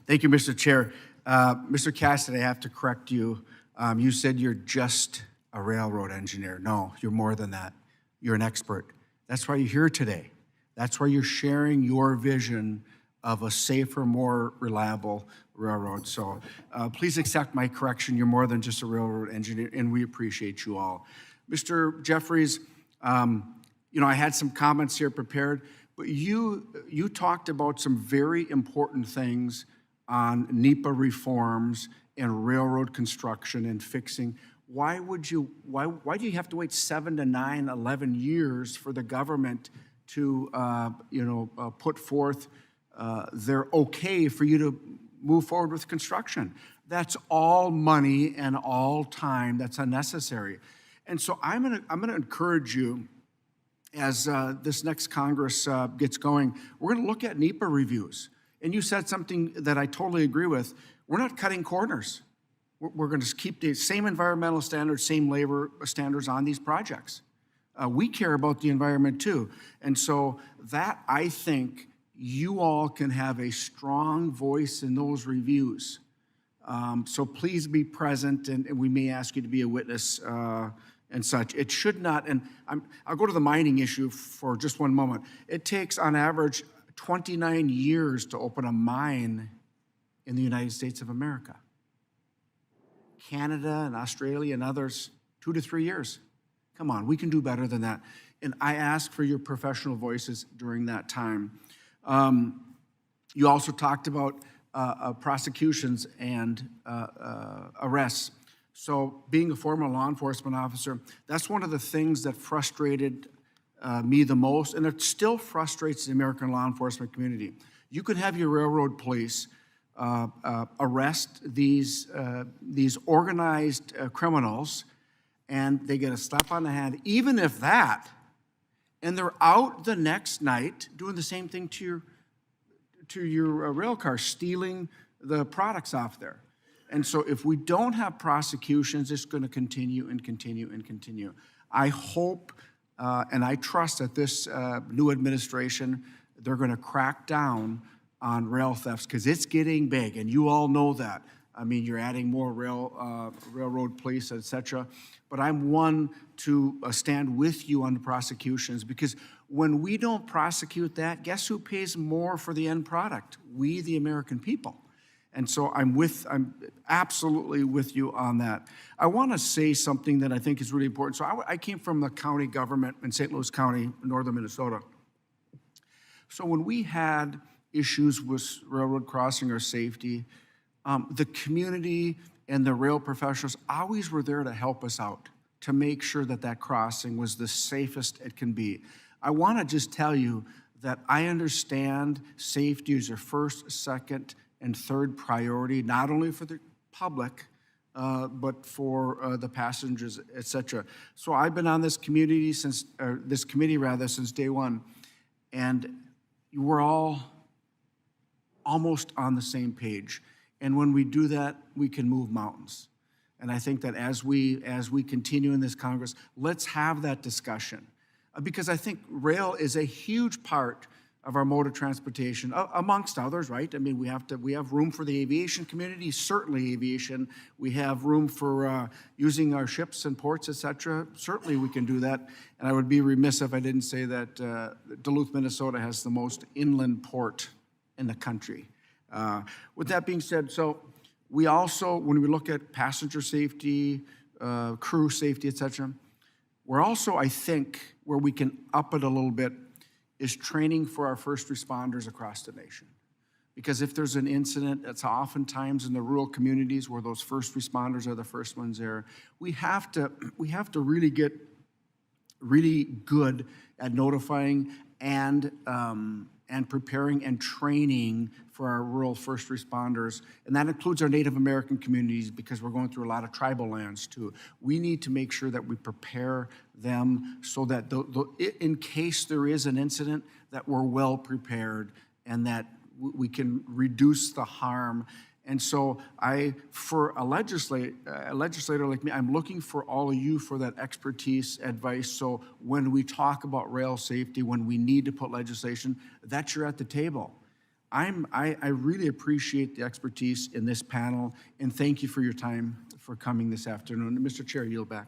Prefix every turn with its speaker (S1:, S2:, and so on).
S1: Thank you, Mr. Chair. Mr. Cassidy, I have to correct you. You said you're just a railroad engineer. No, you're more than that. You're an expert. That's why you're here today. That's why you're sharing your vision of a safer, more reliable railroad. So please accept my correction. You're more than just a railroad engineer, and we appreciate you all. Mr. Jeffries, I had some comments here prepared, but you talked about some very important things on NEPA reforms and railroad construction and fixing. Why do you have to wait 7 to 9, 11 years for the government to put forth their okay for you to move forward with construction? That's all money and all time that's unnecessary. And so I'm gonna encourage you, as this next Congress gets going, we're gonna look at NEPA reviews. And you said something that I totally agree with. We're not cutting corners. We're gonna keep the same environmental standards, same labor standards on these projects. We care about the environment too. And so that, I think, you all can have a strong voice in those reviews. So please be present, and we may ask you to be a witness and such. It should not, and I'll go to the mining issue for just one moment. It takes, on average, 29 years to open a mine in the United States of America. Canada and Australia and others, 2 to 3 years. Come on, we can do better than that. And I ask for your professional voices during that time. You also talked about prosecutions and arrests. So being a former law enforcement officer, that's one of the things that frustrated me the most, and it still frustrates the American law enforcement community. You could have your railroad police arrest these organized criminals, and they get a slap on the hand, even if that, and they're out the next night doing the same thing to your rail car, stealing the products off there. And so if we don't have prosecutions, it's going to continue and continue and continue. I hope and I trust that this new administration, they're going to crack down on rail thefts, because it's getting big, and you all know that. I mean, you're adding more railroad police, et cetera. But I'm one to stand with you on the prosecutions, because when we don't prosecute that, guess who pays more for the end product? We, the American people. And so I'm absolutely with you on that. I want to say something that I think is really important. So I came from the county government in St. Louis County, northern Minnesota. So when we had issues with railroad crossing or safety, the community and the rail professionals always were there to help us out, to make sure that that crossing was the safest it can be. I want to just tell you that I understand safety is your first, second, and third priority, not only for the public, but for the passengers, et cetera. So I've been on this committee since day one, and we're all almost on the same page. And when we do that, we can move mountains. And I think that as we continue in this Congress, let's have that discussion, because I think rail is a huge part of our mode of transportation, amongst others, right? I mean, we have room for the aviation community, certainly aviation. We have room for using our ships and ports, et cetera. Certainly we can do that. And I would be remiss if I didn't say that Duluth, Minnesota has the most inland port in the country. With that being said, so we also, when we look at passenger safety, crew safety, et cetera, we're also, I think, where we can up it a little bit is training for our first responders across the nation. Because if there's an incident, it's oftentimes in the rural communities where those first responders are the first ones there. We have to really get really good at notifying and preparing and training for our rural first responders. And that includes our Native American communities, because we're going through a lot of tribal lands too. We need to make sure that we prepare them so that in case there is an incident, that we're well prepared and that we can reduce the harm. And so for a legislator like me, I'm looking for all of you for that expertise, advice. So when we talk about rail safety, when we need to put legislation, that you're at the table. I really appreciate the expertise in this panel, and thank you for your time for coming this afternoon. Mr. Chair, I yield back.